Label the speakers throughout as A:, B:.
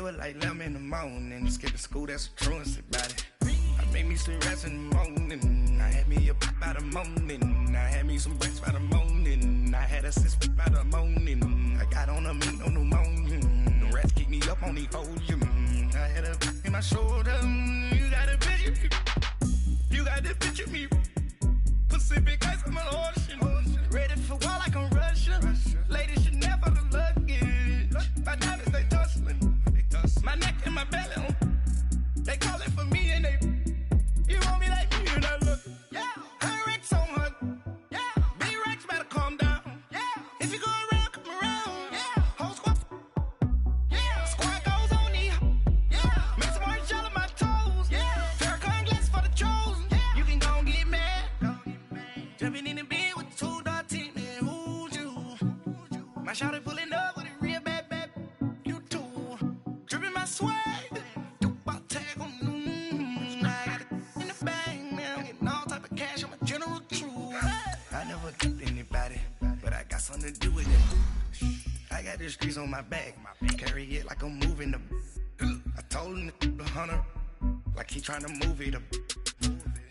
A: was like 11 in the morning. Skip to school, that's a truancy about it. I made me some rest in the morning. I had me a pop by the morning. I had me some breaks by the morning. I had a six by the morning. I got on a meat on the morning. The rats keep me up on the ocean. I had a in my shoulder. You got a picture. You got the picture me. Pacific ice on my ocean. Ready for war like I'm Russian. Ladies should never the luggage. My diamonds they tussling. My neck and my belly. They calling for me and they. You want me like me and I look. Yeah. Her Rex on her. Yeah. Big Rex better calm down. Yeah. If you go around, come around. Yeah. Whole squad. Yeah. Squad goes on the. Yeah. Make some orange gel on my toes. Yeah. Farrakhan glass for the chosen. Yeah. You can go and get mad. Jumping in the bed with 2 dark teeth, man. Who's you? My shawty pulling up with a real bad. You too. Dripping my swag. Something to do with it. I got the streets on my back. Carry it like I'm moving the. I told him the hunter, like he trying to move it up.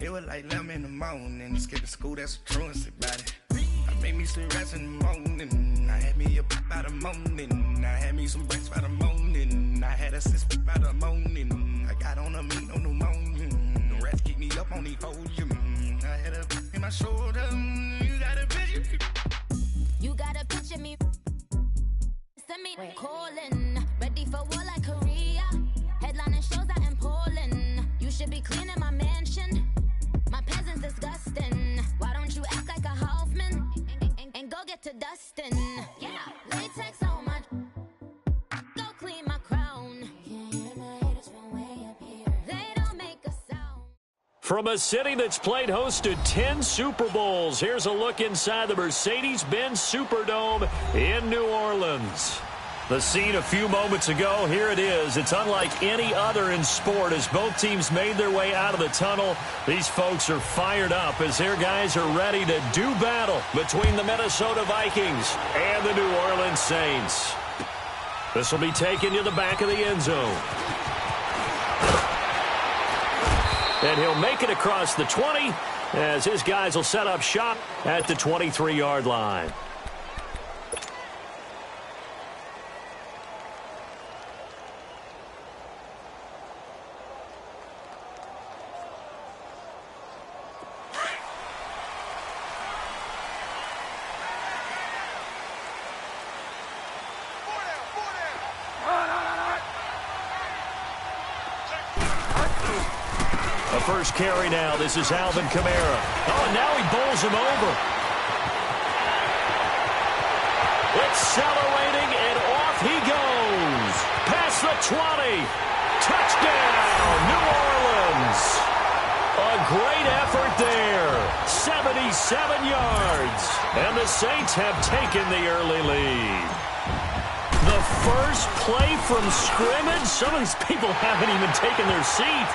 A: It was like 11 in the morning. Skip to school, that's a truancy about it. I made me some rest in the morning. I had me a pop by the morning. I had me some breaks by the morning. I had a six by the morning. I got on a meat on the morning. The rats keep me up on the ocean. I had a in my shoulder. You got a picture.
B: You gotta picture me. Send me calling. Ready for war like Korea. Headlining shows out in Poland. You should be cleaning my mansion. My peasants disgusting. Why don't you act like a Hoffman and go get to dustin'? Yeah, latex on my. Go clean my crown. Can't hear my haters from way up here. They don't make a sound.
C: From a city that's played host to 10 Super Bowls, here's a look inside the Mercedes-Benz Superdome in New Orleans. The scene a few moments ago, here it is. It's unlike any other in sport as both teams made their way out of the tunnel. These folks are fired up as their guys are ready to do battle between the Minnesota Vikings and the New Orleans Saints. This will be taken to the back of the end zone. And he'll make it across the 20 as his guys will set up shop at the 23-yard line. First carry now. This is Alvin Kamara. Oh, and now he bowls him over. Accelerating, and off he goes. Past the 20. Touchdown, New Orleans. A great effort there. 77 yards. And the Saints have taken the early lead. The first play from scrimmage. Some of these people haven't even taken their seat.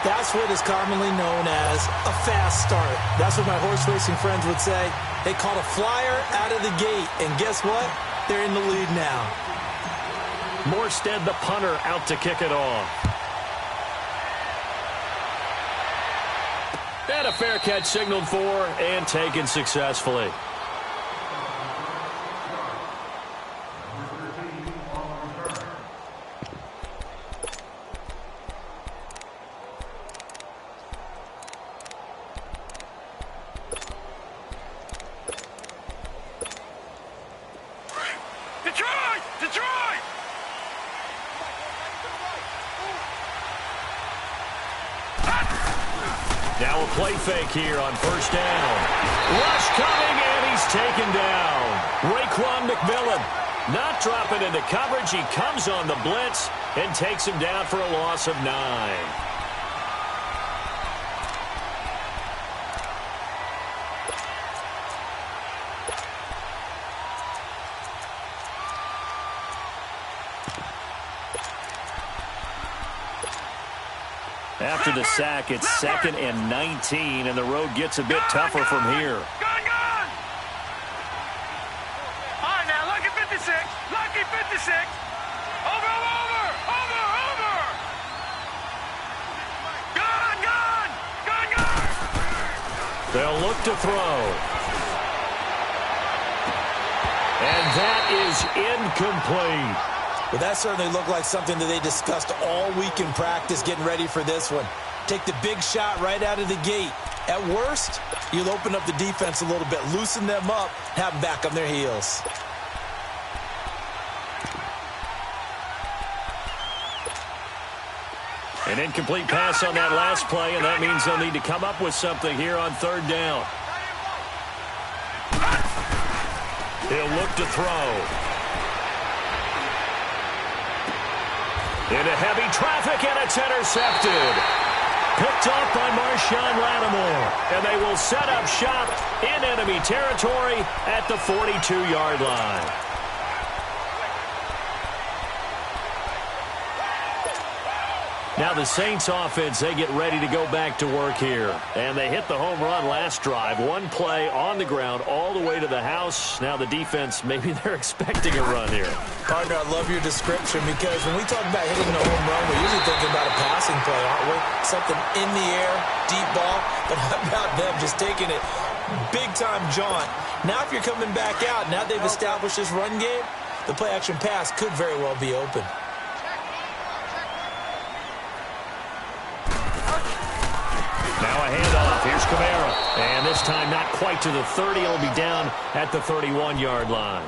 D: That's what is commonly known as a fast start. That's what my horse racing friends would say. They caught a flyer out of the gate, and guess what? They're in the lead now.
C: Morstead, the punter, out to kick it off. And a fair catch signaled for and taken successfully. Now a play fake here on first down. Rush coming, and he's taken down. Raekwon McMillan not dropping into coverage. He comes on the blitz and takes him down for a loss of 9. After the sack, it's 2nd and 19, and the road gets a bit tougher from here.
E: Gone! All right, now, lucky 56. Lucky 56. Over.
C: They'll look to throw. And that is incomplete.
D: Well, that certainly looked like something that they discussed all week in practice getting ready for this one. Take the big shot right out of the gate. At worst, you'll open up the defense a little bit, loosen them up, have them back on their heels.
C: An incomplete pass on that last play, and that means they'll need to come up with something here on third down. He'll look to throw. Into heavy traffic, and it's intercepted. Picked off by Marshawn Lattimore. And they will set up shop in enemy territory at the 42-yard line. Now the Saints offense, they get ready to go back to work here. And they hit the home run last drive. One play on the ground all the way to the house. Now the defense, maybe they're expecting a run here.
D: Partner, I love your description because when we talk about hitting the home run, we're usually thinking about a passing play, aren't we? Something in the air, deep ball. But how about them just taking it big-time jaunt? Now if you're coming back out, now they've established this run game, the play-action pass could very well be open.
C: Now a handoff. Here's Kamara. And this time not quite to the 30. It'll be down at the 31-yard line.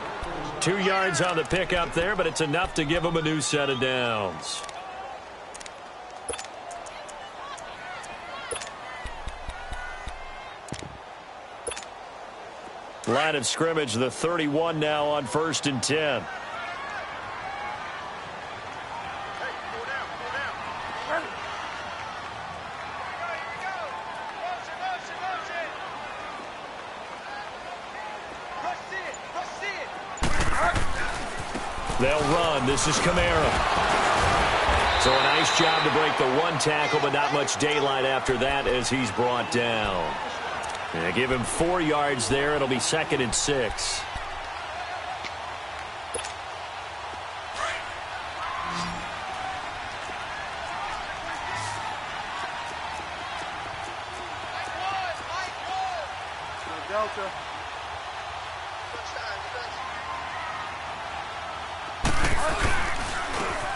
C: 2 yards on the pickup there, but it's enough to give them a new set of downs. Line of scrimmage, the 31 now on 1st and 10. They'll run. This is Kamara. So a nice job to break the one tackle, but not much daylight after that as he's brought down. And give him 4 yards there. It'll be 2nd and 6.
E: Delta.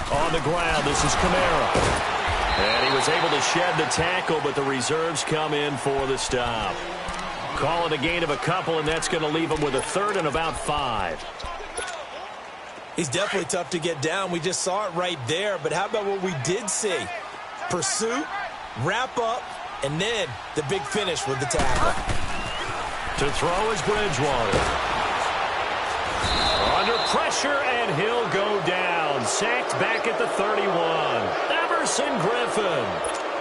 C: On the ground, this is Kamara. And he was able to shed the tackle, but the reserves come in for the stop. Call it a gain of a couple, and that's going to leave him with a 3rd and about 5.
D: He's definitely tough to get down. We just saw it right there. But how about what we did see? Pursuit, wrap up, and then the big finish with the tackle.
C: To throw is Bridgewater. Under pressure, and he'll go down. Sacked back at the 31. Everson Griffin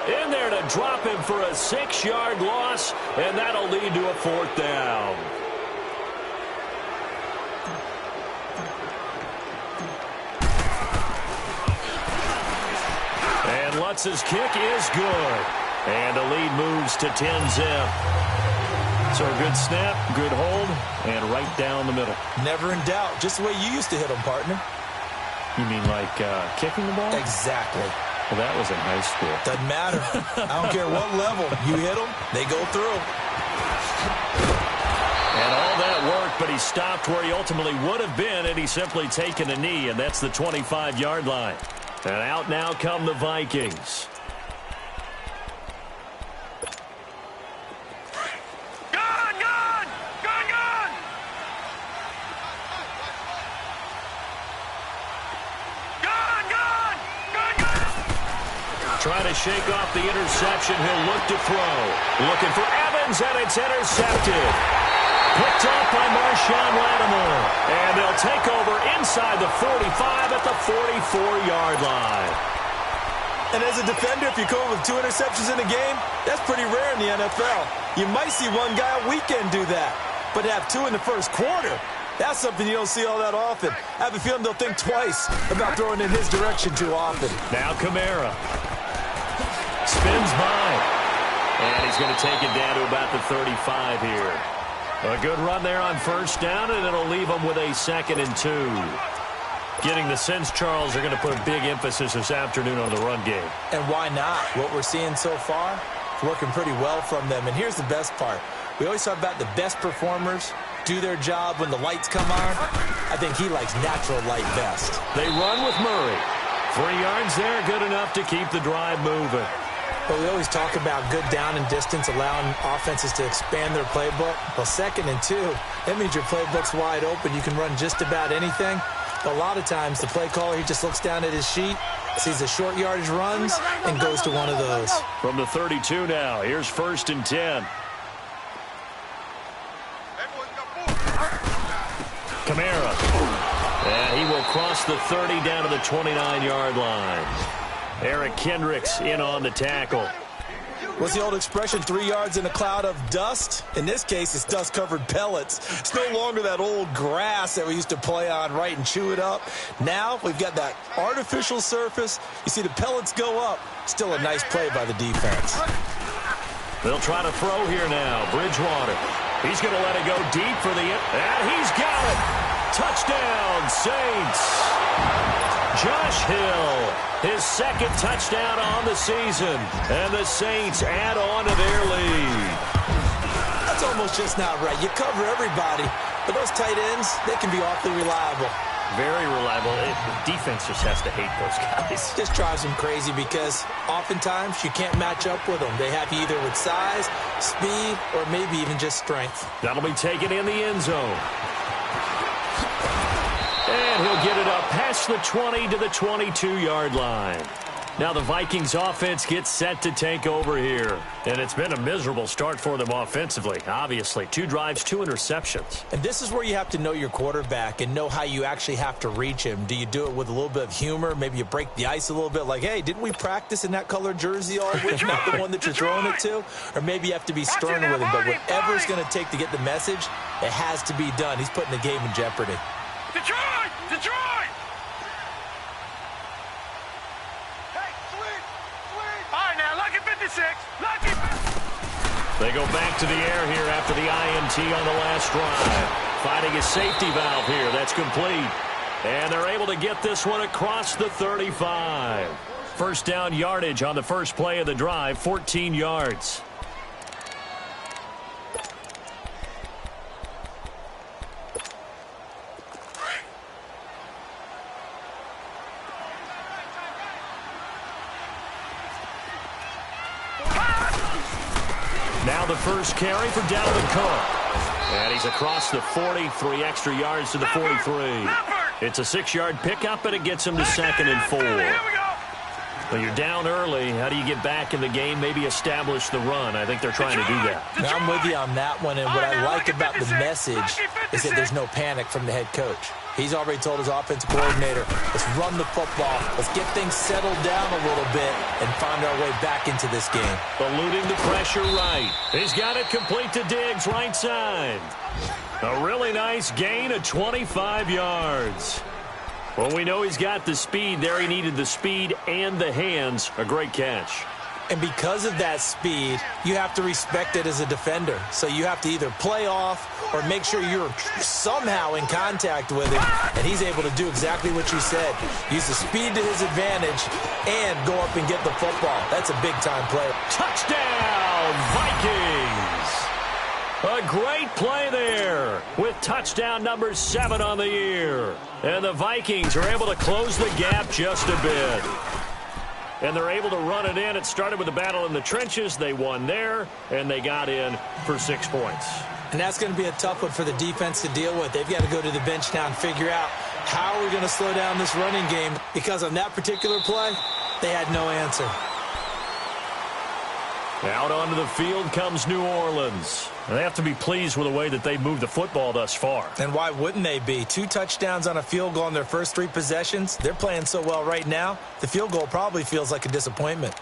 C: in there to drop him for a 6-yard loss, and that'll lead to a 4th down. And Lutz's kick is good. And the lead moves to 10-zip. So a good snap, good hold, and right down the middle.
D: Never in doubt. Just the way you used to hit them, partner.
C: You mean like kicking the ball?
D: Exactly.
C: Well, that was in high school.
D: Doesn't matter. I don't care what level. You hit them, they go through.
C: And all that work, but he stopped where he ultimately would have been, and he's simply taken a knee, and that's the 25-yard line. And out now come the Vikings. Trying to shake off the interception. He'll look to throw. Looking for Evans, and it's intercepted. Picked off by Marshawn Lattimore. And they'll take over inside the 45 at the 44-yard line.
D: And as a defender, if you come up with 2 interceptions in a game, that's pretty rare in the NFL. You might see one guy a weekend do that. But to have 2 in the first quarter, that's something you don't see all that often. I have a feeling they'll think twice about throwing in his direction too often.
C: Now Kamara. Spins by. And he's going to take it down to about the 35 here. A good run there on 1st down, and it'll leave them with a 2nd and 2. Getting the sense, Charles, they're going to put a big emphasis this afternoon on the run game.
D: And why not? What we're seeing so far, It's working pretty well from them. And here's the best part. We always talk about the best performers do their job when the lights come on. I think he likes natural light best.
C: They run with Murray. 3 yards there, good enough to keep the drive moving.
D: But we always talk about good down and distance, allowing offenses to expand their playbook. Well, 2nd and 2, that means your playbook's wide open. You can run just about anything. But a lot of times, the play caller, he just looks down at his sheet, sees the short yardage runs, and goes to one of those.
C: From the 32 now, here's 1st and 10. Kamara. And he will cross the 30 down to the 29-yard line. Eric Kendricks in on the tackle.
D: What's the old expression, 3 yards in a cloud of dust? In this case, it's dust-covered pellets. It's no longer that old grass that we used to play on, right, and chew it up. Now we've got that artificial surface. You see the pellets go up. Still a nice play by the defense.
C: They'll try to throw here now. Bridgewater. He's going to let it go deep for the end. And he's got it. Touchdown, Saints. Josh Hill, his 2nd touchdown on the season. And the Saints add on to their lead.
D: That's almost just not right. You cover everybody, but those tight ends, they can be awfully reliable.
C: Very reliable. The defense just has to hate those guys.
D: Just drives them crazy because oftentimes you can't match up with them. They have you either with size, speed, or maybe even just strength.
C: That'll be taken in the end zone. And he'll get it up past the 20 to the 22-yard line. Now the Vikings offense gets set to take over here. And it's been a miserable start for them offensively, obviously. 2 drives, 2 interceptions.
D: And this is where you have to know your quarterback and know how you actually have to reach him. Do you do it with a little bit of humor? Maybe you break the ice a little bit like, hey, didn't we practice in that colored jersey all week, not the one that you're throwing it to? Or maybe you have to be stern with him. But whatever it's going to take to get the message, it has to be done. He's putting the game in jeopardy.
E: Detroit! Detroit!
C: They go back to the air here after the INT on the last drive. Finding a safety valve here. That's complete. And they're able to get this one across the 35. First down yardage on the first play of the drive, 14 yards. Now the first carry for Dalvin Cook. And he's across the 40, 3 extra yards to the 43. It's a 6-yard pickup, and it gets him to 2nd and 4. Well, you're down early. How do you get back in the game, maybe establish the run? I think they're trying to do that.
D: Now, I'm with you on that one, and what I like about the message is that there's no panic from the head coach. He's already told his offensive coordinator, let's run the football, let's get things settled down a little bit and find our way back into this game.
C: Eluding the pressure right. He's got it complete to Diggs, right side. A really nice gain of 25 yards. Well, we know he's got the speed there. He needed the speed and the hands. A great catch.
D: And because of that speed, you have to respect it as a defender. So you have to either play off or make sure you're somehow in contact with him. And he's able to do exactly what you said. Use the speed to his advantage and go up and get the football. That's a big-time play.
C: Touchdown, Vikings! A great play there with touchdown number 7 on the year. And the Vikings are able to close the gap just a bit. And they're able to run it in. It started with a battle in the trenches. They won there, and they got in for 6 points.
D: And that's going to be a tough one for the defense to deal with. They've got to go to the bench now and figure out how are we going to slow down this running game, because on that particular play, they had no answer.
C: Out onto the field comes New Orleans. They have to be pleased with the way that they moved the football thus far.
D: And why wouldn't they be? 2 touchdowns on a field goal in their first 3 possessions. They're playing so well right now, the field goal probably feels like a disappointment.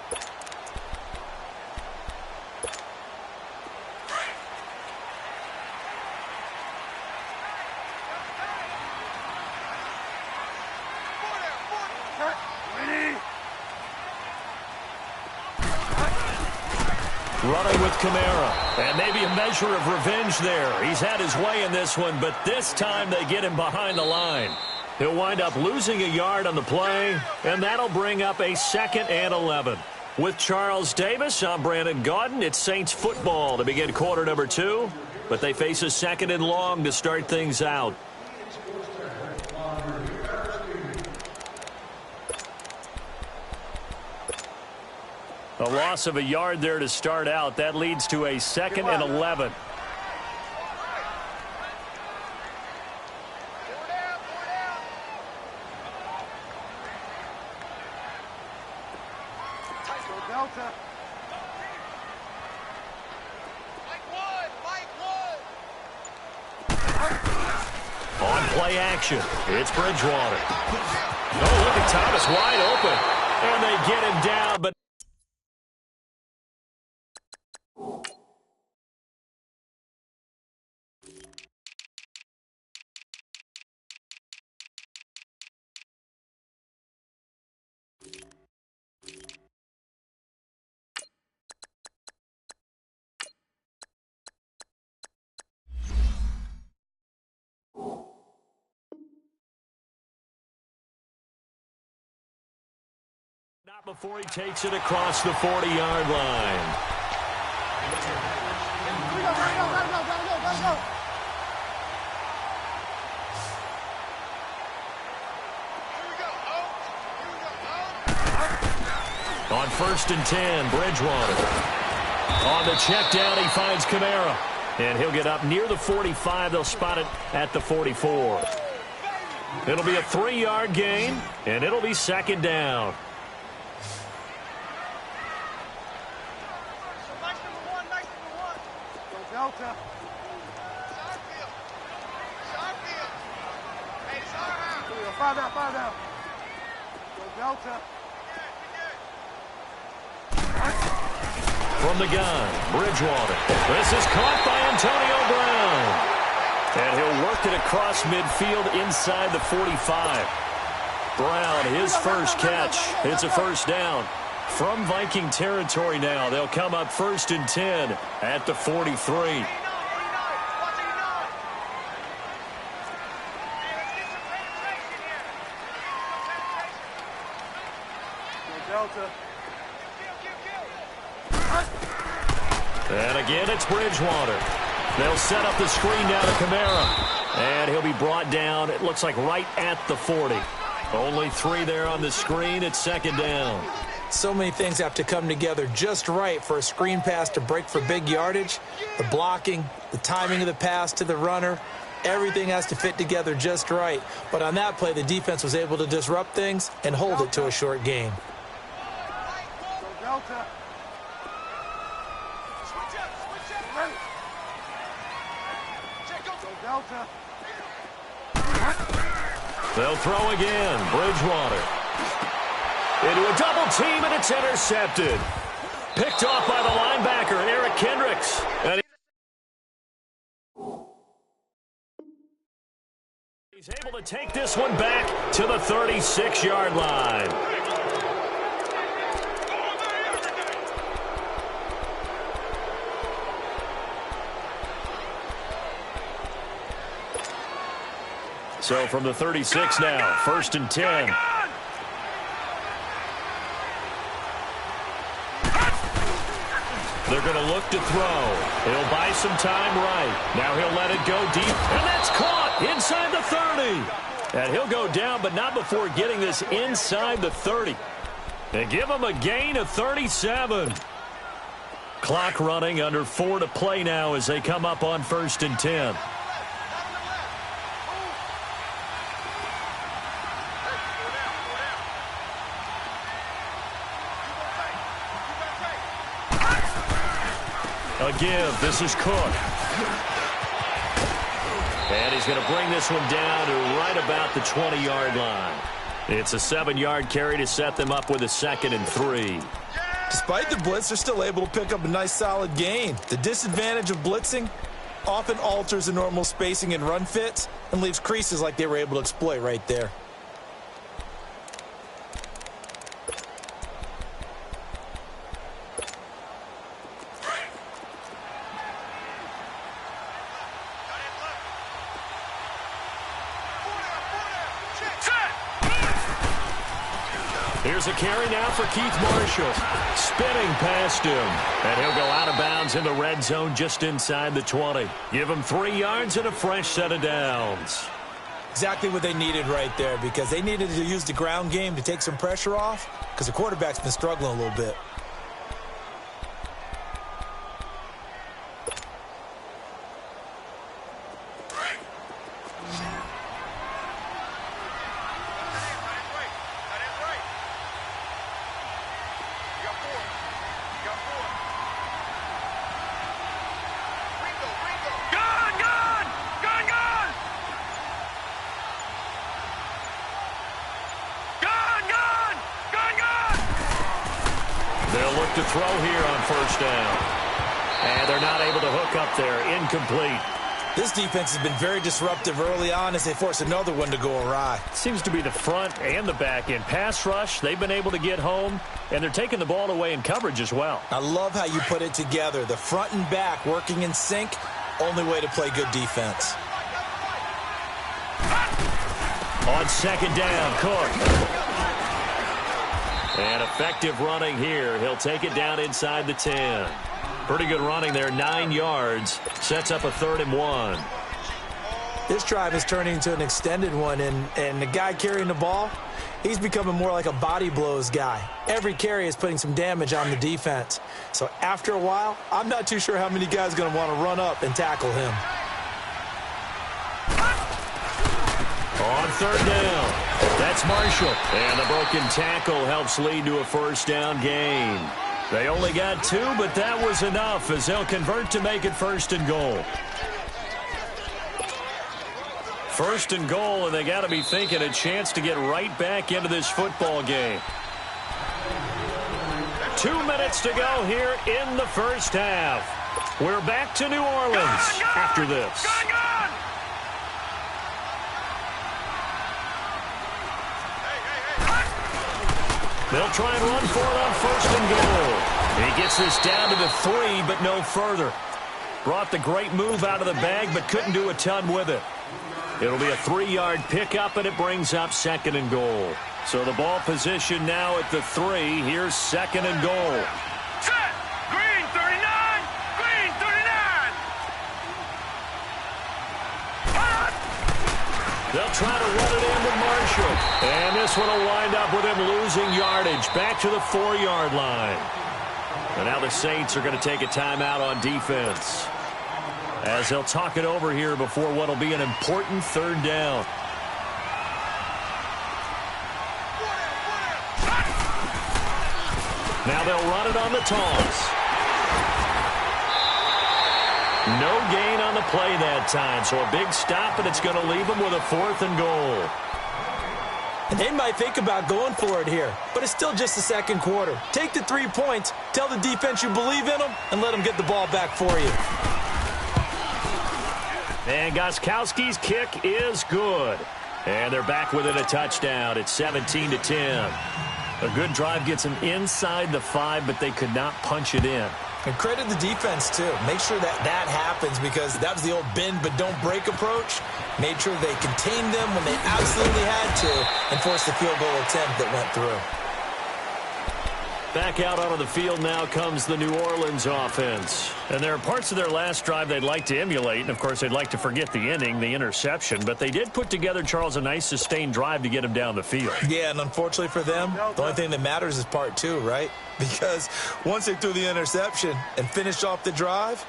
C: Running with Kamara. And maybe a measure of revenge there. He's had his way in this one, but this time they get him behind the line. He'll wind up losing a yard on the play, and that'll bring up a 2nd and 11. With Charles Davis, I'm Brandon Gaudin. It's Saints football to begin quarter number 2, but they face a second and long to start things out. A loss of a yard there to start out. That leads to a 2nd and 11. On play action, it's Bridgewater. Oh, look at Thomas wide open. And they get him down, but not before he takes it across the 40-yard line. On 1st and 10, Bridgewater. On the check down, he finds Kamara. And he'll get up near the 45. They'll spot it at the 44. It'll be a 3-yard gain, and it'll be 2nd down.
F: Delta. Five down. Go Delta.
C: From the gun, Bridgewater. This is caught by Antonio Brown. And he'll work it across midfield inside the 45. Brown, his first catch. It's a 1st down. From Viking territory now, they'll come up 1st and 10 at the 43. And again, it's Bridgewater. They'll set up the screen now to Kamara. And he'll be brought down, it looks like right at the 40. Only 3 there on the screen. It's 2nd down.
D: So many things have to come together just right for a screen pass to break for big yardage. The blocking, the timing of the pass to the runner, everything has to fit together just right. But on that play, the defense was able to disrupt things and hold it to a short gain.
F: Delta. Delta.
C: They'll throw again. Bridgewater. Into a double team, and it's intercepted. Picked off by the linebacker, Eric Kendricks. And he's able to take this one back to the 36-yard line. So from the 36 now, 1st and 10. They're going to look to throw. He'll buy some time right. Now he'll let it go deep, and that's caught inside the 30. And he'll go down, but not before getting this inside the 30. They give him a gain of 37. Clock running, under 4 to play now as they come up on 1st and 10. A give. This is Cook. And he's going to bring this one down to right about the 20-yard line. It's a 7-yard carry to set them up with a 2nd and 3.
D: Despite the blitz, they're still able to pick up a nice solid gain. The disadvantage of blitzing often alters the normal spacing and run fits and leaves creases like they were able to exploit right there.
C: Here's a carry now for Keith Marshall. Spinning past him. And he'll go out of bounds in the red zone just inside the 20. Give him 3 yards and a fresh set of downs.
D: Exactly what they needed right there, because they needed to use the ground game to take some pressure off, because the quarterback's been struggling a little bit.
C: To throw here on first down. And they're not able to hook up there. Incomplete.
D: This defense has been very disruptive early on as they force another one to go awry.
C: Seems to be the front and the back end. Pass rush, they've been able to get home, and they're taking the ball away in coverage as well.
D: I love how you put it together. The front and back working in sync, only way to play good defense.
C: On second down, Cook. And effective running here. He'll take it down inside the 10. Pretty good running there, 9 yards. Sets up a 3rd and 1.
D: This drive is turning into an extended one, and the guy carrying the ball, he's becoming more like a body blows guy. Every carry is putting some damage on the defense. So after a while, I'm not too sure how many guys are going to want to run up and tackle him.
C: On 3rd down. That's Marshall. And the broken tackle helps lead to a first down gain. They only got 2, but that was enough as they'll convert to make it 1st and goal. 1st and goal, and they got to be thinking a chance to get right back into this football game. 2 minutes to go here in the first half. We're back to New Orleans after this. They'll try and run for it on 1st and goal. He gets this down to the 3, but no further. Brought the great move out of the bag, but couldn't do a ton with it. It'll be a 3-yard pickup, and it brings up 2nd and goal. So the ball position now at the 3. Here's 2nd and goal.
E: Set! Green 39! Green 39!
C: They'll try to run it in with Marshall. And this one will wind up with him losing yardage back to the 4-yard line. And now the Saints are going to take a timeout on defense, as they'll talk it over here before what will be an important 3rd down. Now they'll run it on the toss. No gain on the play that time, so a big stop, and it's going to leave them with a 4th and goal.
D: And they might think about going for it here, but it's still just the 2nd quarter. Take the 3 points, tell the defense you believe in them, and let them get the ball back for you.
C: And Gostkowski's kick is good. And they're back within a touchdown. It's 17-10. A good drive gets them inside the 5, but they could not punch it in.
D: And credit the defense, too. Make sure that happens, because that was the old bend but don't break approach. Made sure they contained them when they absolutely had to and forced the field goal attempt that went through.
C: Back out onto the field now comes the New Orleans offense. And there are parts of their last drive they'd like to emulate. And, of course, they'd like to forget the inning, the interception. But they did put together, Charles, a nice sustained drive to get him down the field.
D: Yeah, and unfortunately for them, the only thing that matters is part 2, right? Because once they threw the interception and finished off the drive,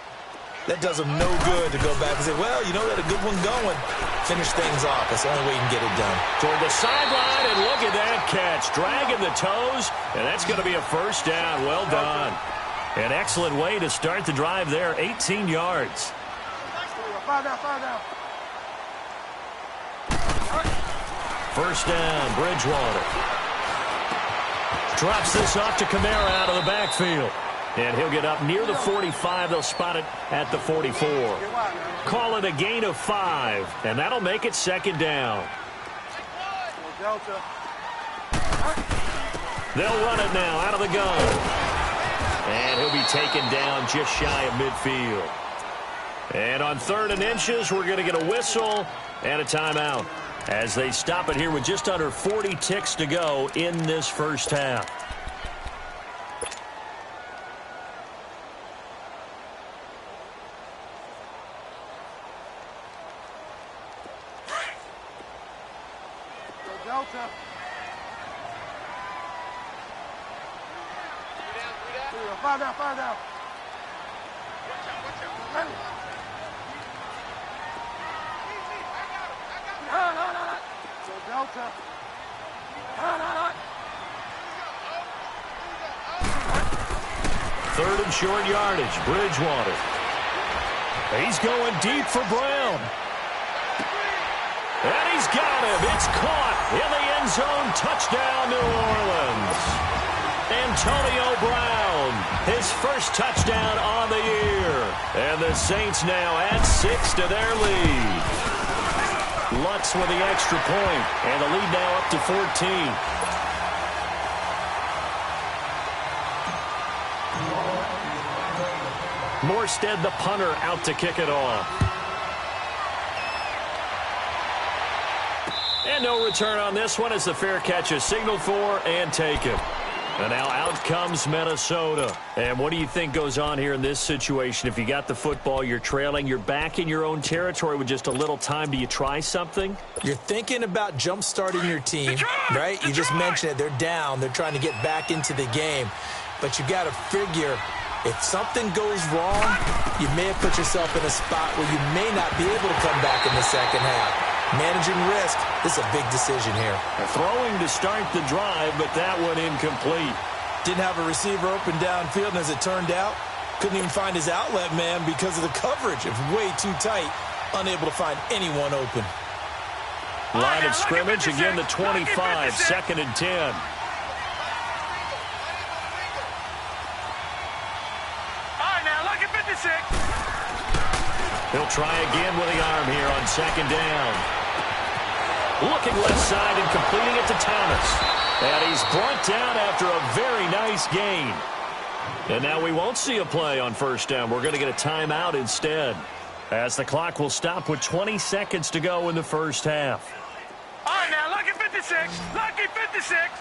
D: that does them no good to go back and say, well, you know, they had a good one going. Finish things off. That's the only way you can get it done.
C: Toward the sideline, and look at that catch. Dragging the toes, and that's going to be a first down. Well done. An excellent way to start the drive there, 18 yards. First down, Bridgewater. Drops this off to Kamara out of the backfield. And he'll get up near the 45. They'll spot it at the 44. Call it a gain of 5, and that'll make it 2nd down. They'll run it now out of the gun. And he'll be taken down just shy of midfield. And on 3rd and inches, we're going to get a whistle and a timeout. as they stop it here with just under 40 ticks to go in this first half.
F: Delta. Five down, five down. Ready. So Delta.
C: Third and short yardage, Bridgewater. He's going deep for Brown. And he's got him. It's caught in the end zone. Touchdown, New Orleans. Antonio Brown, his first touchdown on the year. And the Saints now add 6 to their lead. Lutz with the extra point, and the lead now up to 14. Morstead, the punter, out to kick it off. And no return on this one as the fair catch is signaled for and taken. And now out comes Minnesota. And what do you think goes on here in this situation? If you got the football, you're trailing, you're back in your own territory with just a little time. Do you try something?
D: You're thinking about jump-starting your team, right? You just mentioned it. They're down. They're trying to get back into the game. But you got to figure, if something goes wrong, you may have put yourself in a spot where you may not be able to come back in the second half. Managing risk, this is a big decision here.
C: Throwing to start the drive, but that one incomplete.
D: Didn't have a receiver open downfield, and as it turned out, couldn't even find his outlet man because of the coverage. It was way too tight, unable to find anyone open.
C: Line of scrimmage, again the 25, 2nd and 10. He'll try again with the arm here on 2nd down. Looking left side and completing it to Thomas. And he's brought down after a very nice gain. And now we won't see a play on 1st down. We're going to get a timeout instead, as the clock will stop with 20 seconds to go in the first half.
E: All right, now, lucky 56. Lucky 56.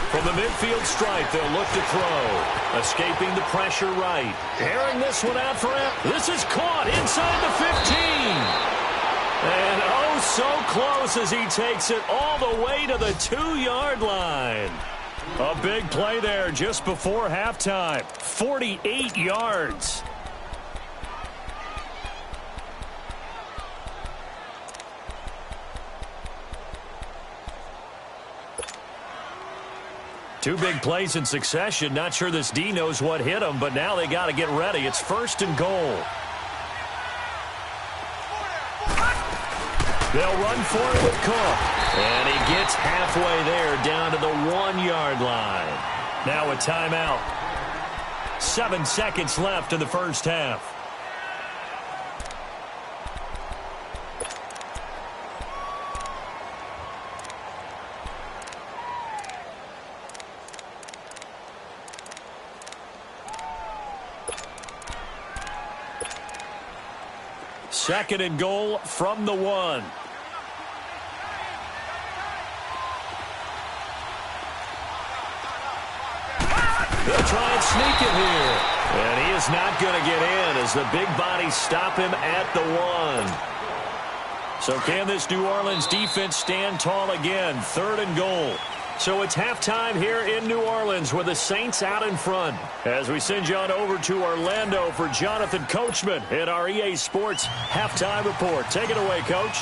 C: From the midfield stripe, they'll look to throw. Escaping the pressure right. Airing this one out for him. This is caught inside the 15. And oh, so close as he takes it all the way to the 2-yard line. A big play there just before halftime. 48 yards. Two big plays in succession. Not sure this D knows what hit him, but now they got to get ready. It's 1st and goal. They'll run for it with Cook. And he gets halfway there down to the 1-yard line. Now a timeout. 7 seconds left in the first half. Second and goal from the 1. They'll try and sneak it here. And he is not going to get in as the big bodies stop him at the 1. So can this New Orleans defense stand tall again? 3rd and goal. So it's halftime here in New Orleans with the Saints out in front. As we send you on over to Orlando for Jonathan Coachman in our EA Sports halftime report. Take it away, Coach.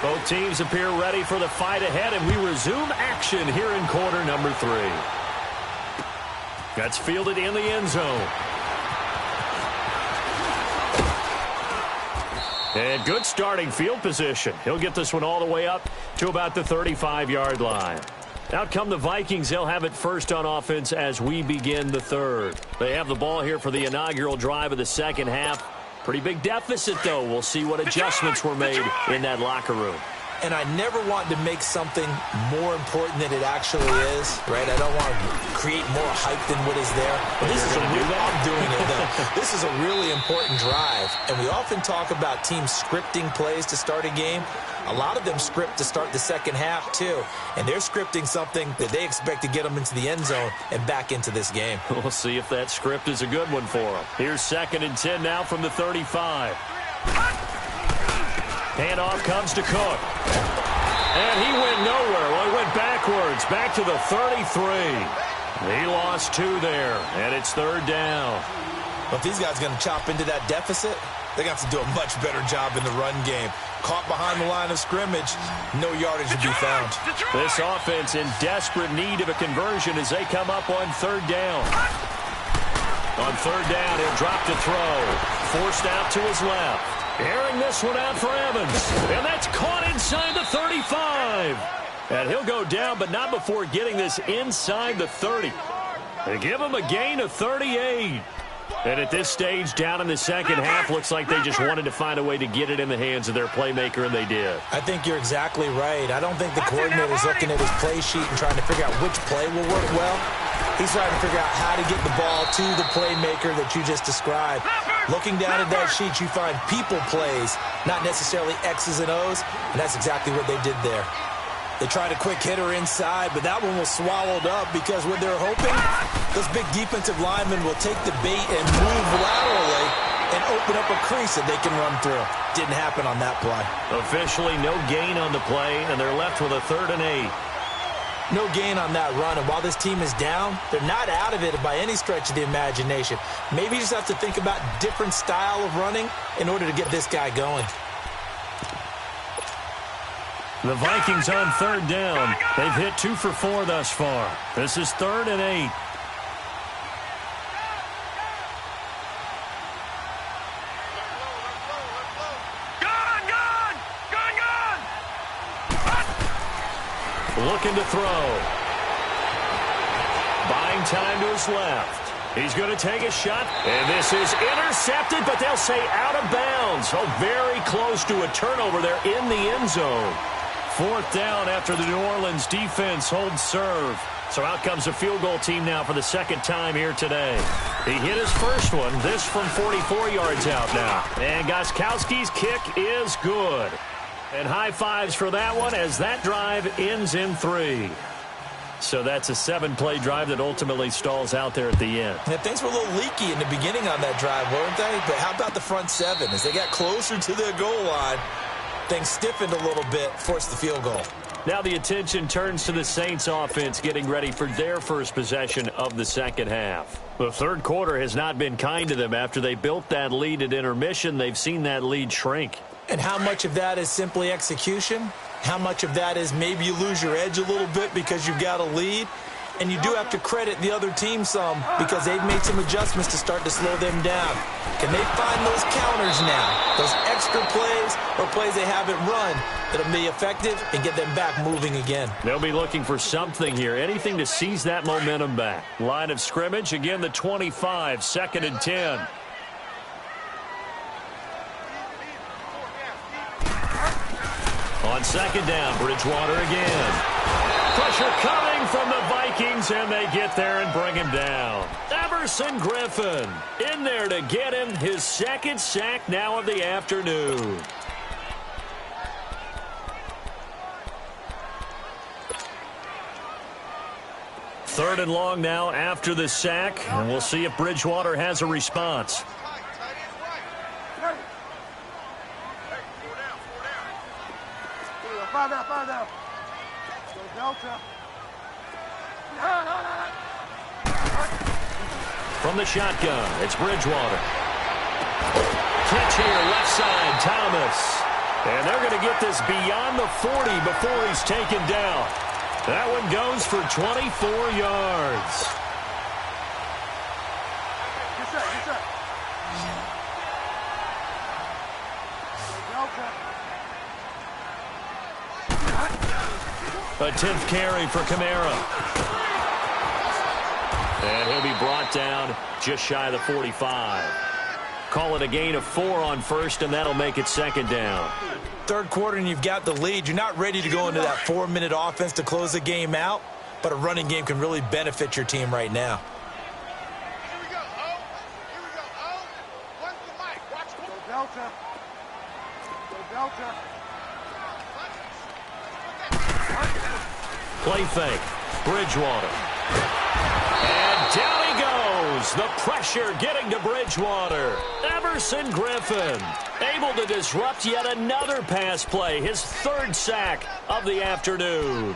C: Both teams appear ready for the fight ahead, and we resume action here in quarter number 3. That's fielded in the end zone. And good starting field position. He'll get this one all the way up to about the 35-yard line. Out come the Vikings. They'll have it first on offense as we begin the 3rd. They have the ball here for the inaugural drive of the second half. Pretty big deficit, though. We'll see what adjustments were made in that locker room.
D: and I never want to make something more important than it actually is, right? I don't want to create more hype than what is there. But this is I'm doing it, though. This is a really important drive, and we often talk about teams scripting plays to start a game. A lot of them script to start the second half, too. And they're scripting something that they expect to get them into the end zone and back into this game.
C: We'll see if that script is a good one for them. Here's 2nd and 10 now from the 35. Handoff comes to Cook. And he went nowhere. Well, he went backwards, back to the 33. He lost 2 there, and it's 3rd down.
D: But if these guys are going to chop into that deficit, they're going to have to do a much better job in the run game. Caught behind the line of scrimmage, no yardage to be found.
C: This offense in desperate need of a conversion as they come up on 3rd down. On 3rd down, he'll drop to throw. Forced out to his left. Airing this one out for Evans. And that's caught inside the 35. And he'll go down, but not before getting this inside the 30. They give him a gain of 38. And at this stage, down in the second half, looks like they just wanted to find a way to get it in the hands of their playmaker, and they did.
D: I think you're exactly right. I don't think the coordinator's looking at his play sheet and trying to figure out which play will work well. He's trying to figure out how to get the ball to the playmaker that you just described. Looking down at that sheet, you find people plays, not necessarily X's and O's, and that's exactly what they did there. They tried a quick hitter inside, but that one was swallowed up because what they're hoping, those big defensive linemen will take the bait and move laterally and open up a crease that they can run through. Didn't happen on that play.
C: Officially no gain on the play, and they're left with a 3rd and 8.
D: No gain on that run, and while this team is down, they're not out of it by any stretch of the imagination. Maybe you just have to think about different style of running in order to get this guy going.
C: The Vikings on 3rd down. They've hit 2 for 4 thus far. This is 3rd and 8. Looking to throw. Buying time to his left. He's going to take a shot, and this is intercepted, but they'll say out of bounds. Oh, very close to a turnover there in the end zone. 4th down after the New Orleans defense holds serve. So out comes a field goal team now for the 2nd time here today. He hit his first one, this from 44 yards out now. And Gostkowski's kick is good. And high fives for that one as that drive ends in 3. So that's a 7-play drive that ultimately stalls out there at the end.
D: Yeah, things were a little leaky in the beginning on that drive, weren't they? But how about the front 7? As they got closer to the goal line, things stiffened a little bit, forced the field goal.
C: Now the attention turns to the Saints offense getting ready for their first possession of the second half. The 3rd quarter has not been kind to them. After they built that lead at intermission, they've seen that lead shrink.
D: And how much of that is simply execution? How much of that is maybe you lose your edge a little bit because you've got a lead? And you do have to credit the other team some because they've made some adjustments to start to slow them down. Can they find those counters now, those extra plays or plays they haven't run that'll be effective and get them back moving again?
C: They'll be looking for something here, anything to seize that momentum back. Line of scrimmage, again the 25, 2nd and 10. On 2nd down, Bridgewater again. Pressure coming from the Vikings, and they get there and bring him down. Everson Griffin in there to get him his 2nd sack now of the afternoon. Third and long now after the sack, and we'll see if Bridgewater has a response.
F: Find out. Go Delta.
C: From the shotgun, it's Bridgewater. Catch here, left side, Thomas. And they're going to get this beyond the 40 before he's taken down. That one goes for 24 yards.
F: Get set.
C: A 10th carry for Kamara. And he'll be brought down just shy of the 45. call it a gain of 4 on first, and that'll make it second down.
D: Third quarter and you've got the lead. You're not ready to go into that 4-minute offense to close the game out, but a running game can really benefit your team right now.
F: Here we go, O. Here we go, O. One to the mic. Watch. Go Delta. Go Delta.
C: Play fake. Bridgewater. And down he goes. The pressure getting to Bridgewater. Everson Griffin able to disrupt yet another pass play. His third sack of the afternoon.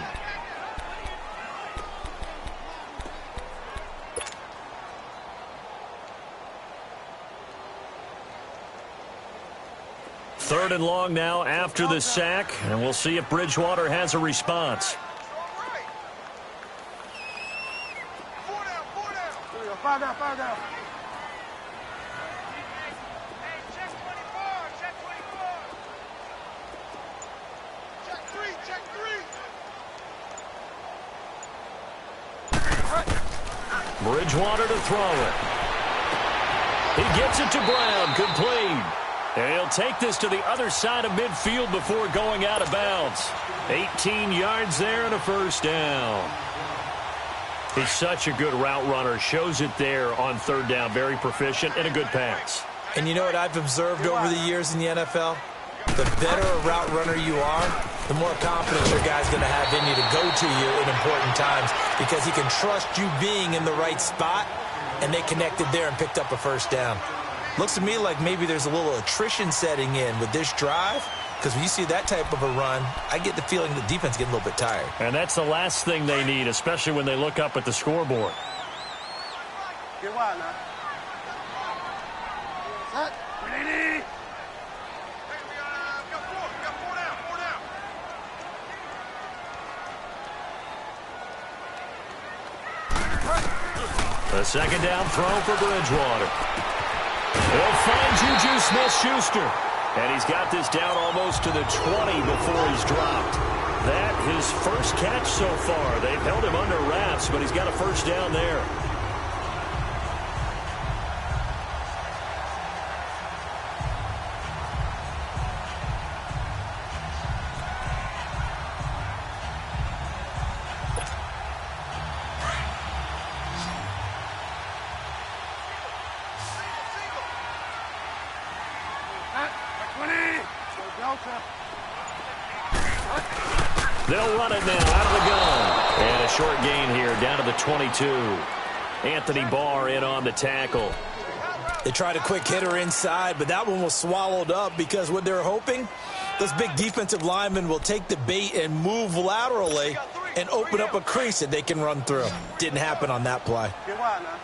C: Third and long now after the sack, and we'll see if Bridgewater has a response.
F: Fire down, fire down.
E: Hey, check 24, check 24.
F: Check three, check three.
C: Bridgewater to throw it. He gets it to Brown, complete. And he'll take this to the other side of midfield before going out of bounds. 18 yards there and a first down. He's such a good route runner. Shows it there on third down. Very proficient and a good pass.
D: And you know what I've observed over the years in the NFL? The better a route runner you are, the more confidence your guy's going to have in you to go to you in important times because he can trust you being in the right spot, and they connected there and picked up a first down. Looks to me like maybe there's a little attrition setting in with this drive, because when you see that type of a run, I get the feeling the defense getting a little bit tired.
C: And that's the last thing they need, especially when they look up at the scoreboard.
F: Get wide now. Set. Ready.
E: Hey, we got four down, four down.
C: The second down throw for Bridgewater. He'll find Juju Smith-Schuster. And he's got this down almost to the 20 before he's dropped. That his first catch so far. They've held him under wraps, but he's got a first down there. They'll run it now out of the gun. And a short gain here down to the 22. Anthony Barr in on the tackle.
D: They tried a quick hitter inside, but that one was swallowed up because what they're hoping, those big defensive linemen will take the bait and move laterally and open up a crease that they can run through. Didn't happen on that play.
F: Get wide now.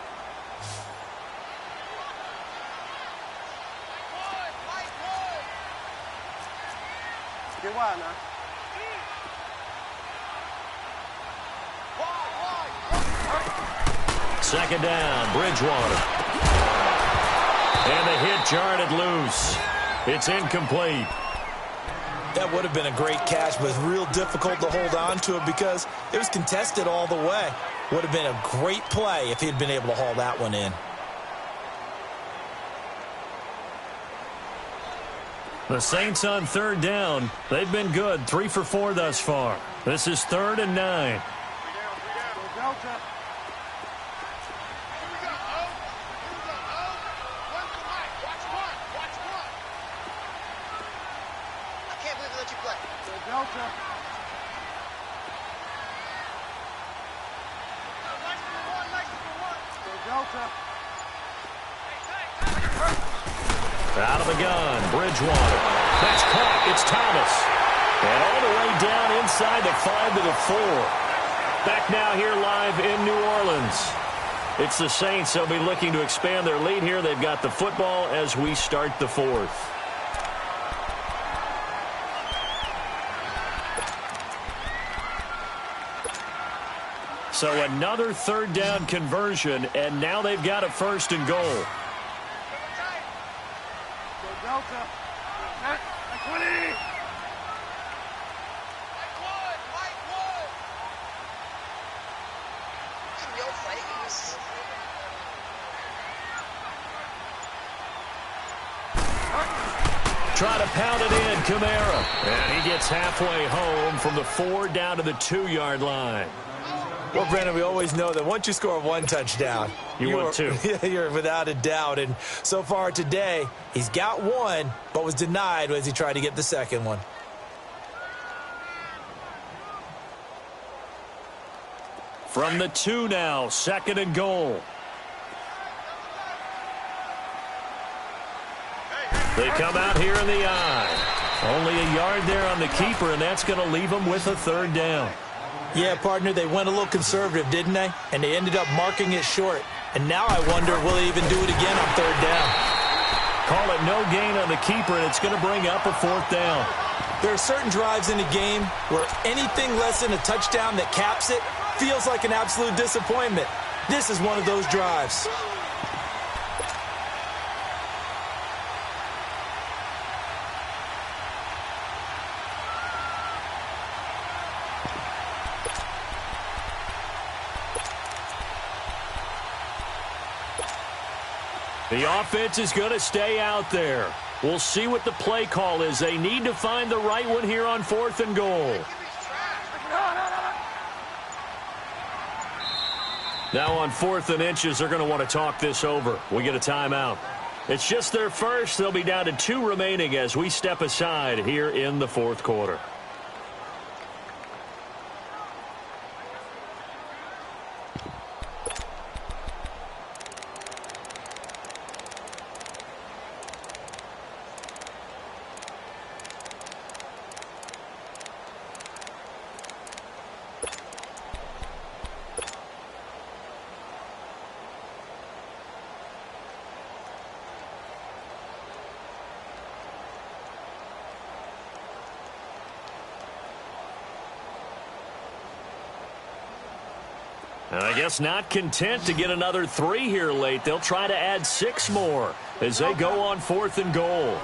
F: Get wide now.
C: Second down, Bridgewater. And the hit jarred it loose. It's incomplete.
D: That would have been a great catch, but real difficult to hold on to it because it was contested all the way. Would have been a great play if he'd been able to haul that one in.
C: The Saints on third down. They've been good, 3 for 4 thus far. This is 3rd and 9.
F: Delta. Delta. Delta.
C: Out of the gun, Bridgewater. That's caught. It's Thomas. And all the way down inside the 5 to the 4. Back now here live in New Orleans. It's the Saints. They'll be looking to expand their lead here. They've got the football as we start the 4th. So another third down conversion, and now they've got a 1st and goal.
F: Delta. Set. 20.
C: Try to pound it in, Kamara. And he gets halfway home from the 4 down to the 2-yard line.
D: Well, Brandon, we always know that once you score 1 touchdown,
C: you want 2.
D: You're without a doubt. And so far today, he's got 1, but was denied as he tried to get the second one.
C: From the 2 now, 2nd and goal. They come out here in the I. Only a yard there on the keeper, and that's going to leave them with a 3rd down.
D: Yeah, partner, they went a little conservative, didn't they? And they ended up marking it short. And now I wonder, will they even do it again on 3rd down?
C: Call it no gain on the keeper, and it's going to bring up a 4th down.
D: There are certain drives in a game where anything less than a touchdown that caps it feels like an absolute disappointment. This is one of those drives.
C: The offense is going to stay out there. We'll see what the play call is. They need to find the right one here on 4th and goal. Now on 4th and inches, they're going to want to talk this over. We get a timeout. It's just their first. They'll be down to 2 remaining as we step aside here in the 4th quarter. And I guess not content to get another 3 here late. They'll try to add 6 more as they go on 4th and goal.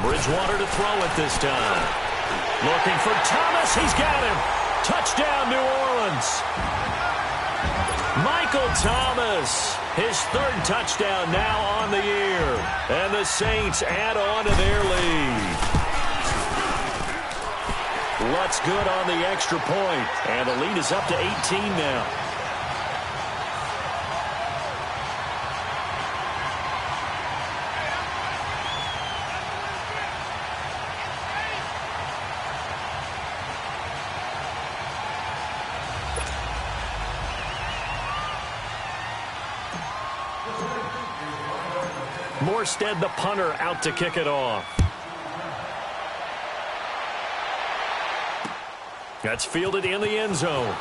C: Bridgewater to throw it this time. Looking for Thomas. He's got him. Touchdown, New Orleans. Michael Thomas, his 3rd touchdown now on the year. And the Saints add on to their lead. Lutz good on the extra point. And the lead is up to 18 now. Morstead, the punter, out to kick it off. That's fielded in the end zone.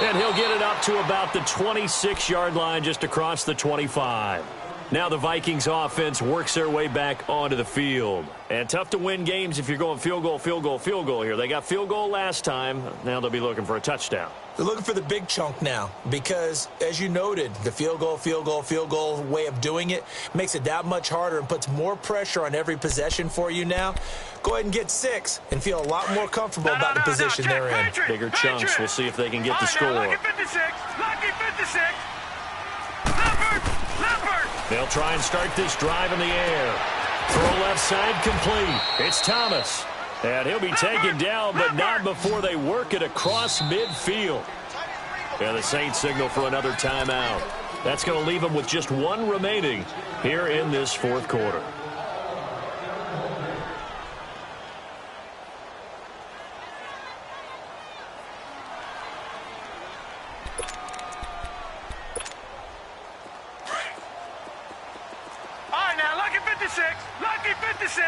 C: And he'll get it up to about the 26-yard line, just across the 25. Now the Vikings offense works their way back onto the field. And tough to win games if you're going field goal, field goal, field goal here. They got field goal last time. Now they'll be looking for a touchdown.
D: They're looking for the big chunk now because, as you noted, the field goal way of doing it makes it that much harder and puts more pressure on every possession for you now. Go ahead and get 6 and feel a lot more comfortable about the position they're in.
C: Bigger chunks. We'll see if they can get the score.
E: Lucky 56. Lucky 56. Leopard.
C: They'll try and start this drive in the air. Throw left side complete. It's Thomas. And he'll be taken down, but not before they work it across midfield. And the Saints signal for another timeout. That's going to leave them with just 1 remaining here in this 4th quarter.
E: All right, now, lucky 56. Lucky 56.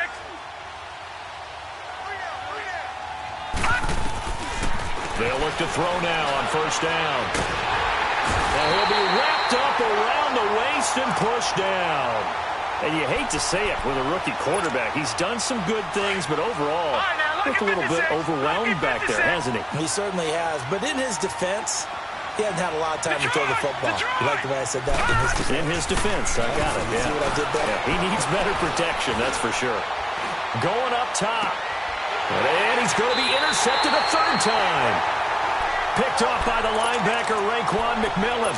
C: They'll look to throw now on 1st down. And he'll be wrapped up around the waist and pushed down. And you hate to say it with a rookie quarterback. He's done some good things, but overall, looked a little bit overwhelmed back there, hasn't he?
D: He certainly has. But in his defense, he hasn't had a lot of time to throw the football. You like the way I said that?
C: In his defense, I got it.
D: You see what I did there?
C: Yeah, he needs better protection, that's for sure. Going up top. And he's going to be intercepted a third time. Picked off by the linebacker, Raekwon McMillan.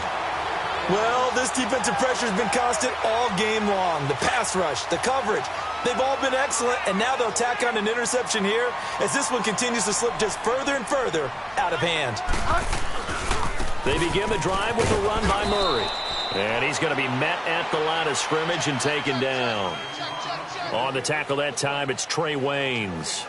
D: Well, this defensive pressure has been constant all game long. The pass rush, the coverage, they've all been excellent, and now they'll tack on an interception here as this one continues to slip just further and further out of hand.
C: They begin the drive with a run by Murray. And he's going to be met at the line of scrimmage and taken down. On the tackle that time, it's Trey Waynes.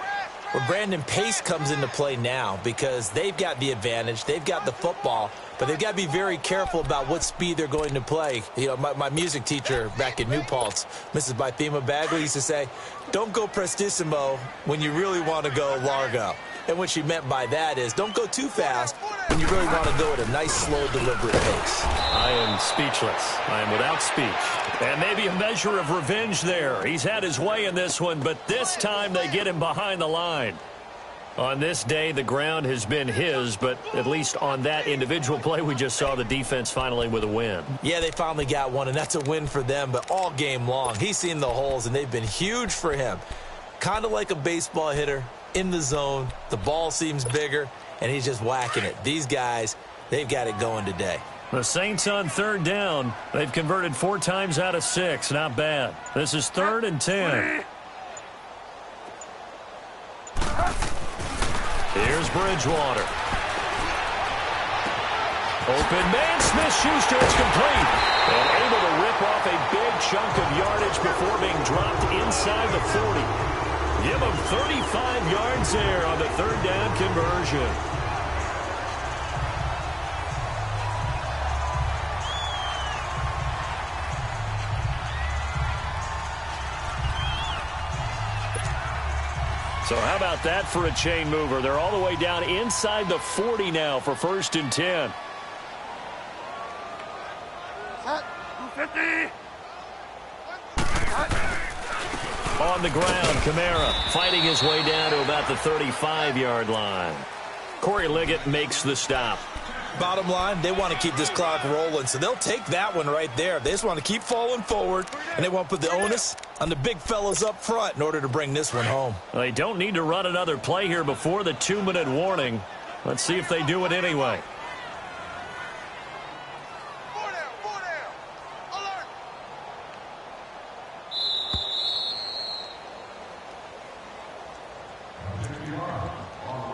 D: Well, Brandon, pace comes into play now because they've got the advantage. They've got the football, but they've got to be very careful about what speed they're going to play. You know, my music teacher back in New Paltz, Mrs. Bythema Bagley, used to say, don't go prestissimo when you really want to go largo. And what she meant by that is don't go too fast when you really want to go at a nice, slow, deliberate pace.
C: I am speechless. I am without speech. And maybe a measure of revenge there. He's had his way in this one, but this time they get him behind the line. On this day, the ground has been his, but at least on that individual play, we just saw the defense finally with a win.
D: Yeah, they finally got one, and that's a win for them, but all game long, he's seen the holes, and they've been huge for him. Kind of like a baseball hitter in the zone. The ball seems bigger, and he's just whacking it. These guys, they've got it going today.
C: The Saints on third down. They've converted 4 times out of 6. Not bad. This is 3rd and 10. Here's Bridgewater. Open man, Smith-Schuster, it's complete. And able to rip off a big chunk of yardage before being dropped inside the 40. Give him 35 yards there on the 3rd down conversion. So how about that for a chain mover? They're all the way down inside the 40 now for 1st and 10.
E: Set. 250.
C: On the ground, Kamara fighting his way down to about the 35-yard line. Corey Liggett makes the stop.
D: Bottom line, they want to keep this clock rolling, so they'll take that one right there. They just want to keep falling forward, and they want to put the onus on the big fellas up front in order to bring this one home.
C: They don't need to run another play here before the 2-minute warning. Let's see if they do it anyway.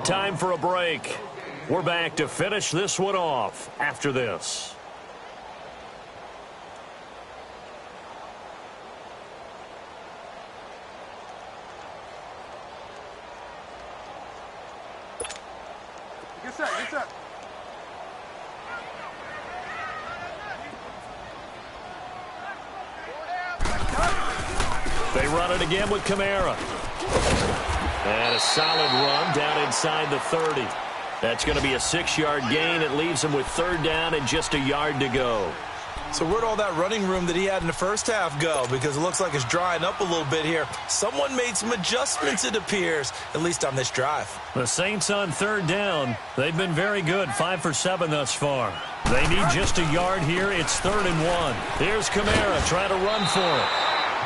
C: Time for a break. We're back to finish this one off after this.
F: Get set, get set.
C: They run it again with Kamara. And a solid run down inside the 30. That's going to be a 6-yard gain. It leaves him with 3rd down and just a yard to go.
D: So where'd all that running room that he had in the first half go? Because it looks like it's drying up a little bit here. Someone made some adjustments, it appears, at least on this drive.
C: The Saints on 3rd down. They've been very good, 5 for 7 thus far. They need just a yard here. It's 3rd and 1. Here's Kamara trying to run for it.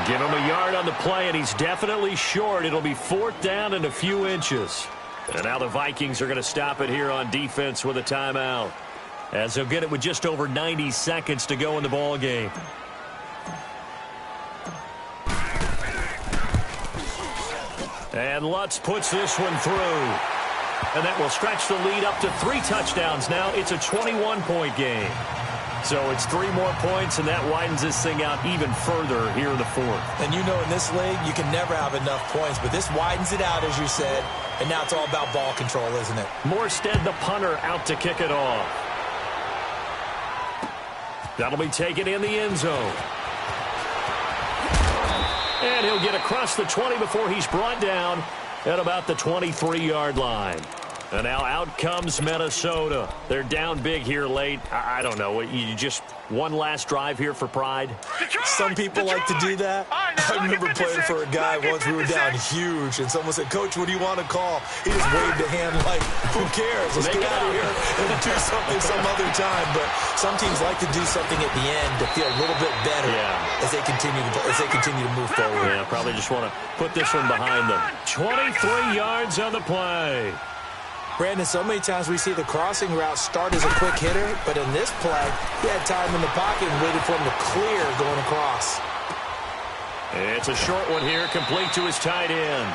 C: Give him a yard on the play, and he's definitely short. It'll be 4th down and a few inches. And now the Vikings are going to stop it here on defense with a timeout, as they'll get it with just over 90 seconds to go in the ball game. And Lutz puts this one through. And that will stretch the lead up to 3 touchdowns now. It's a 21-point game. So it's 3 more points, and that widens this thing out even further here in the 4th.
D: And you know in this league, you can never have enough points, but this widens it out, as you said, and now it's all about ball control, isn't it?
C: Morstead, the punter, out to kick it off. That'll be taken in the end zone. And he'll get across the 20 before he's brought down at about the 23-yard line. And now out comes Minnesota. They're down big here late. I don't know. You just one last drive here for pride?
D: Some people like to do that. I remember playing for a guy once. We were down huge, and someone said, "Coach, what do you want to call?" He just waved a hand like, "Who cares? Let's get out of here and do something some other time." But some teams like to do something at the end to feel a little bit better as they continue to move forward.
C: Yeah, probably just want to put this one behind them. 23 yards on the play.
D: Brandon, so many times we see the crossing route start as a quick hitter, but in this play, he had time in the pocket and waited for him to clear going across.
C: It's a short one here, complete to his tight end.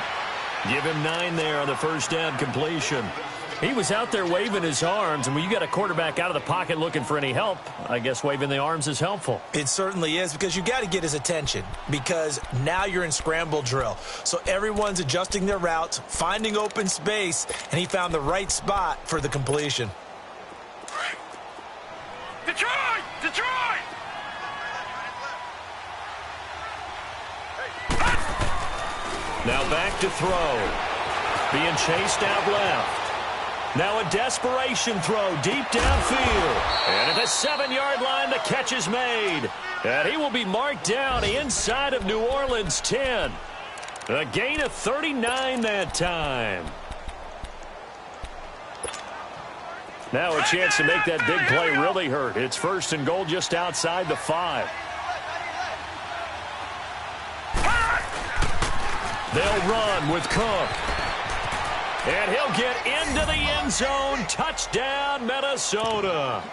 C: Give him 9 there on the first down completion. He was out there waving his arms, and when you got a quarterback out of the pocket looking for any help, I guess waving the arms is helpful.
D: It certainly is, because you got to get his attention, because now you're in scramble drill. So everyone's adjusting their routes, finding open space, and he found the right spot for the completion.
E: Detroit! Detroit!
C: Now back to throw. Being chased out left. Now a desperation throw deep downfield. And at the 7-yard line, the catch is made. And he will be marked down inside of New Orleans' 10. A gain of 39 that time. Now a chance to make that big play really hurt. It's 1st and goal just outside the 5. They'll run with Cook. And he'll get into the end zone. Touchdown, Minnesota.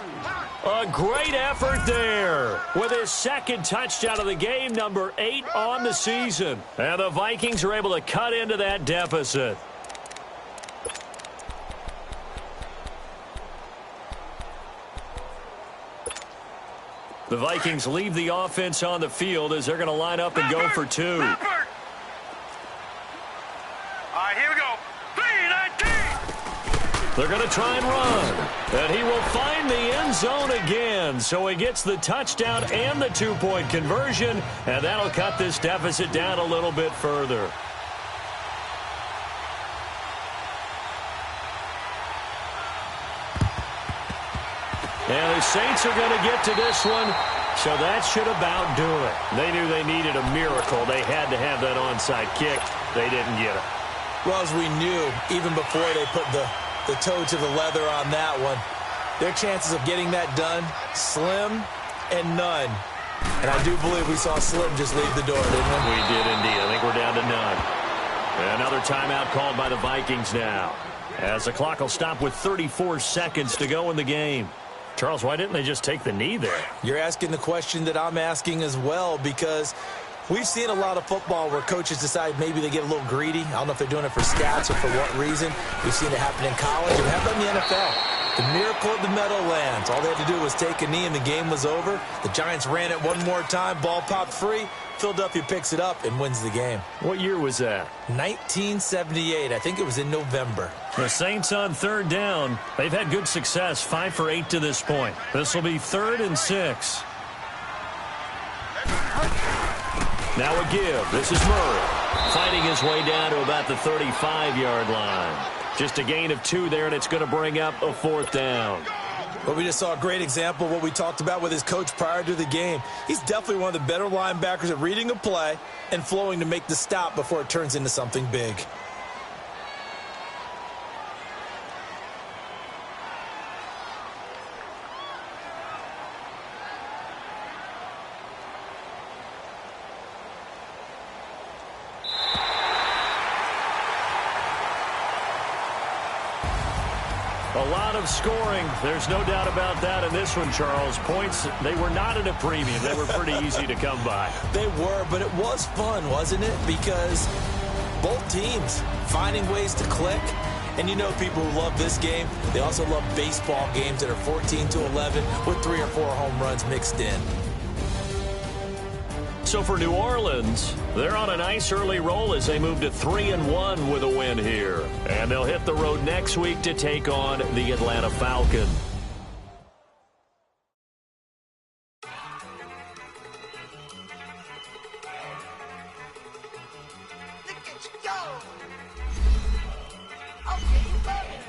C: A great effort there with his 2nd touchdown of the game, number 8 on the season. And the Vikings are able to cut into that deficit. The Vikings leave the offense on the field as they're going to line up and go for 2.
E: All right, here we go. 3-19.
C: They're going to try and run. And he will find the end zone again. So he gets the touchdown and the 2-point conversion. And that'll cut this deficit down a little bit further. And the Saints are going to get to this one. So that should about do it. They knew they needed a miracle. They had to have that onside kick. They didn't get it.
D: Well, as we knew, even before they put the toe to the leather on that one, their chances of getting that done, slim and none. And I do believe we saw Slim just leave the door, didn't we?
C: We did indeed. I think we're down to none. Another timeout called by the Vikings now, as the clock will stop with 34 seconds to go in the game. Charles, why didn't they just take the knee there?
D: You're asking the question that I'm asking as well, because we've seen a lot of football where coaches decide maybe they get a little greedy. I don't know if they're doing it for stats or for what reason. We've seen it happen in college and happen in the NFL. The miracle of the Meadowlands. All they had to do was take a knee and the game was over. The Giants ran it one more time. Ball popped free. Philadelphia picks it up and wins the game.
C: What year was that?
D: 1978. I think it was in November.
C: The Saints on 3rd down. They've had good success, 5 for 8 to this point. This will be 3rd and 6. Now a give. This is Murray, fighting his way down to about the 35-yard line. Just a gain of 2 there, and it's going to bring up a 4th down.
D: Well, we just saw a great example of what we talked about with his coach prior to the game. He's definitely one of the better linebackers at reading a play and flowing to make the stop before it turns into something big.
C: A lot of scoring. There's no doubt about that in this one, Charles. Points, they were not at a premium. They were pretty easy to come by.
D: They were, but it was fun, wasn't it? Because both teams finding ways to click. And you know people who love this game, they also love baseball games that are 14-11 with 3 or 4 home runs mixed in.
C: So for New Orleans, they're on a nice early roll as they move to 3-1 with a win here. And they'll hit the road next week to take on the Atlanta Falcons.
F: Look at you go. Okay, you love it.